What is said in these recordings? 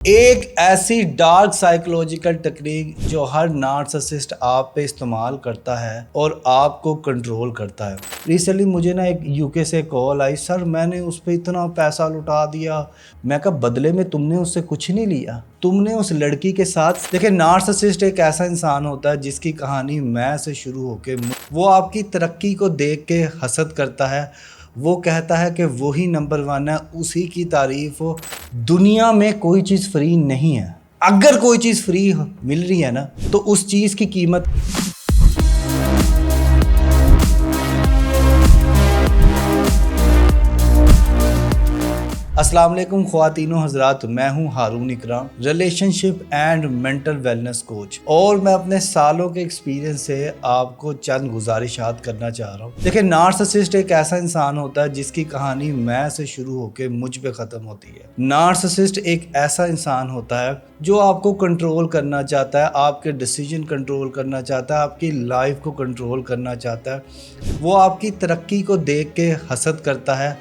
ایک ایسی dark psychological technique جو ہر نارسسسٹ آپ پہ استعمال کرتا ہے اور آپ کو کنٹرول کرتا ہے۔ ریسنٹلی مجھے ایک یو کے سے کال آئی، سر میں نے اس پہ اتنا پیسہ لٹا دیا۔ میں کہا بدلے میں تم نے اس سے کچھ نہیں لیا، تم نے اس لڑکی کے ساتھ دیکھیں نارسسسٹ ایک ایسا انسان ہوتا ہے جس کی کہانی میں سے شروع ہو کے وہ آپ کی ترقی کو دیکھ کے حسد کرتا ہے، وہ کہتا ہے کہ وہی نمبر 1 ہے، اسی کی تعریف ہو۔ دنیا میں کوئی چیز فری نہیں ہے، اگر کوئی چیز فری مل رہی ہے نا تو اس چیز کی قیمت السلام علیکم خواتین و حضرات، میں ہوں Haroon Ikram, relationship and mental wellness coach, اور میں اپنے سالوں کے ایکسپیرینس سے آپ کو چند گزارشات کرنا چاہ رہا ہوں۔ دیکھیں نارسسسٹ ایک ایسا انسان ہوتا ہے جس کی کہانی میں سے شروع ہو کے مجھ پہ ختم ہوتی ہے۔ نارسسسٹ ایک ایسا انسان ہوتا ہے جو آپ کو کنٹرول کرنا چاہتا ہے، آپ کے ڈیسیجن کنٹرول کرنا چاہتا ہے، آپ کی لائف کو کنٹرول کرنا چاہتا ہے۔ وہ آپ کی ترقی کو دیکھ کے حسد کرتا ہے،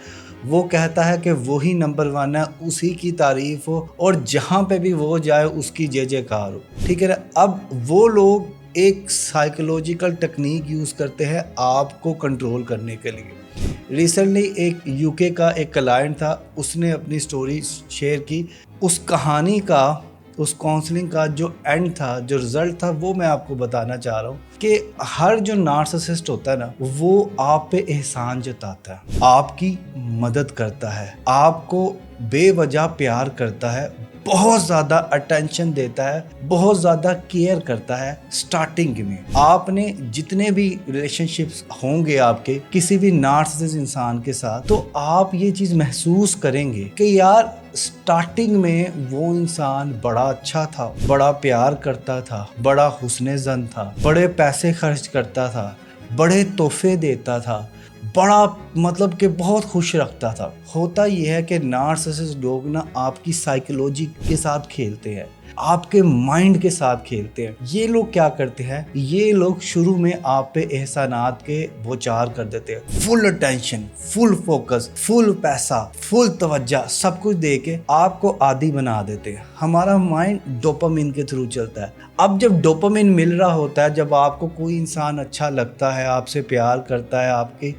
وہ کہتا ہے کہ وہی نمبر 1 ہے، اسی کی تعریف ہو اور جہاں پہ بھی وہ جائے اس کی جے جے کار ہو، ٹھیک ہے نا۔ اب وہ لوگ ایک سائیکولوجیکل ٹیکنیک یوز کرتے ہیں آپ کو کنٹرول کرنے کے لیے۔ ریسنٹلی ایک یو کے کا ایک کلائنٹ تھا، اس نے اپنی سٹوری شیئر کی، اس کہانی کا، اس کاؤنسلنگ کا جو اینڈ تھا، جو رزلٹ تھا، وہ میں آپ کو بتانا چاہ رہا ہوں کہ ہر جو نارسسسٹ ہوتا ہے نا وہ آپ پہ احسان جتاتا ہے، آپ کی مدد کرتا ہے، آپ کو بے وجہ پیار کرتا ہے، بہت زیادہ اٹینشن دیتا ہے، بہت زیادہ کیئر کرتا ہے۔ سٹارٹنگ میں آپ نے جتنے بھی ریلیشن شپس ہوں گے آپ کے کسی بھی نارسسسٹ انسان کے ساتھ، تو آپ یہ چیز محسوس کریں گے کہ یار سٹارٹنگ میں وہ انسان بڑا اچھا تھا، بڑا پیار کرتا تھا، بڑا حسن زن تھا، بڑے پیسے خرچ کرتا تھا، بڑے تحفے دیتا تھا، بڑا مطلب کہ بہت خوش رکھتا تھا۔ ہوتا یہ ہے کہ نارسسسٹ لوگ نا آپ کی سائیکولوجی کے ساتھ کھیلتے ہیں، آپ کے مائنڈ کے ساتھ کھیلتے ہیں۔ یہ لوگ کیا کرتے ہیں، یہ لوگ شروع میں آپ پہ احسانات کے بوچار کر دیتے ہیں، فل اٹینشن، فل فوکس، فل پیسہ، فل توجہ، سب کچھ دے کے آپ کو عادی بنا دیتے ہیں۔ ہمارا مائنڈ ڈوپامین کے تھرو چلتا ہے۔ اب جب ڈوپامین مل رہا ہوتا ہے، جب آپ کو کوئی انسان اچھا لگتا ہے، آپ سے پیار کرتا ہے، آپ کی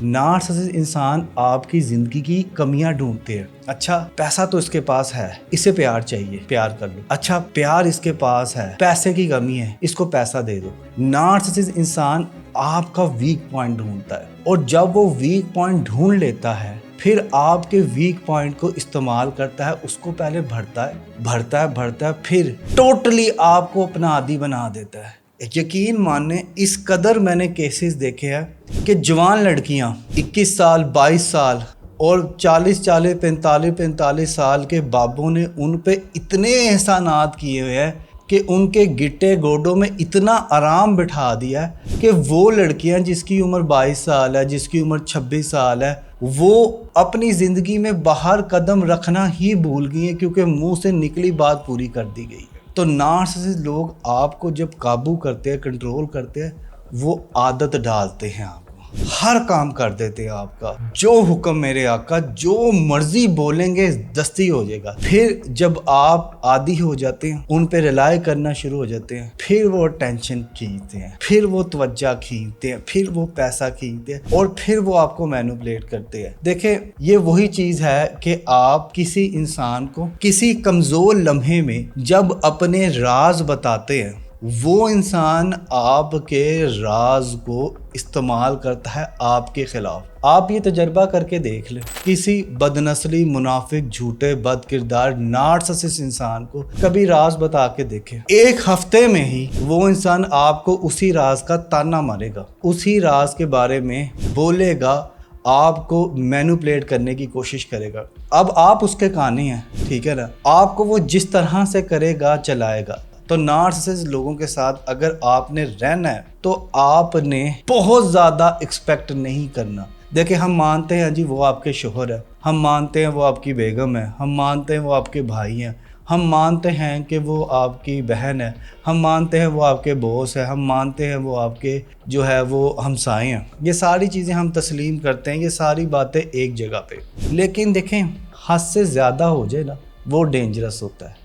نارسسسٹ انسان آپ کی زندگی کی کمیاں ڈھونڈتے ہیں۔ اچھا پیسہ تو اس کے پاس ہے، اسے پیار چاہیے، پیار کر لو۔ اچھا پیار اس کے پاس ہے، پیسے کی کمی ہے، اس کو پیسہ دے دو۔ نارسسسٹ انسان آپ کا ویک پوائنٹ ڈھونڈتا ہے، اور جب وہ ویک پوائنٹ ڈھونڈ لیتا ہے پھر آپ کے ویک پوائنٹ کو استعمال کرتا ہے، اس کو پہلے بھرتا ہے، پھر ٹوٹلی آپ کو اپنا عادی بنا دیتا ہے۔ یقین ماننے اس قدر میں نے کیسز دیکھے ہیں کہ جوان لڑکیاں 21 سال 22 سال اور 40 45 سال کے بابوں نے ان پہ اتنے احسانات کیے ہوئے ہیں کہ ان کے گٹے گوڈوں میں اتنا آرام بٹھا دیا ہے کہ وہ لڑکیاں جس کی عمر 22 سال ہے، جس کی عمر 26 سال ہے، وہ اپنی زندگی میں باہر قدم رکھنا ہی بھول گئی ہیں کیونکہ منہ سے نکلی بات پوری کر دی گئی ہے۔ تو نارسسسٹ لوگ آپ کو جب قابو کرتے ہیں، کنٹرول کرتے ہیں، وہ عادت ڈالتے ہیں، آپ کو ہر کام کر دیتے ہیں، آپ کا جو حکم میرے آقا، جو مرضی بولیں گے دستی ہو جائے گا۔ پھر جب آپ عادی ہو جاتے ہیں، ان پہ ریلائی کرنا شروع ہو جاتے ہیں، پھر وہ ٹینشن کھینچتے ہیں، پھر وہ توجہ کھینچتے ہیں، پھر وہ پیسہ کھینچتے ہیں، اور پھر وہ آپ کو مینوپولیٹ کرتے ہیں۔ دیکھیں یہ وہی چیز ہے کہ آپ کسی انسان کو کسی کمزور لمحے میں جب اپنے راز بتاتے ہیں، وہ انسان آپ کے راز کو استعمال کرتا ہے آپ کے خلاف۔ آپ یہ تجربہ کر کے دیکھ لیں، کسی بدنسلی، منافق، جھوٹے، بد کردار نارسسسٹ انسان کو کبھی راز بتا کے دیکھیں، ایک ہفتے میں ہی وہ انسان آپ کو اسی راز کا تانا مارے گا، اسی راز کے بارے میں بولے گا، آپ کو مینوپولیٹ کرنے کی کوشش کرے گا۔ اب آپ اس کے کہانی ہیں، ٹھیک ہے نا، آپ کو وہ جس طرح سے کرے گا چلائے گا۔ تو نارسسسٹ لوگوں کے ساتھ اگر آپ نے رہنا ہے تو آپ نے بہت زیادہ ایکسپیکٹ نہیں کرنا۔ دیکھیں ہم مانتے ہیں جی وہ آپ کے شوہر ہے، ہم مانتے ہیں وہ آپ کی بیگم ہے، ہم مانتے ہیں وہ آپ کے بھائی ہیں، ہم مانتے ہیں کہ وہ آپ کی بہن ہے، ہم مانتے ہیں وہ آپ کے باس ہے، ہم مانتے ہیں وہ آپ کے جو ہے وہ ہمسائے ہیں۔ یہ ساری چیزیں ہم تسلیم کرتے ہیں، یہ ساری باتیں ایک جگہ پہ۔ لیکن دیکھیں حد سے زیادہ ہو جائے نا وہ ڈینجرس ہوتا ہے۔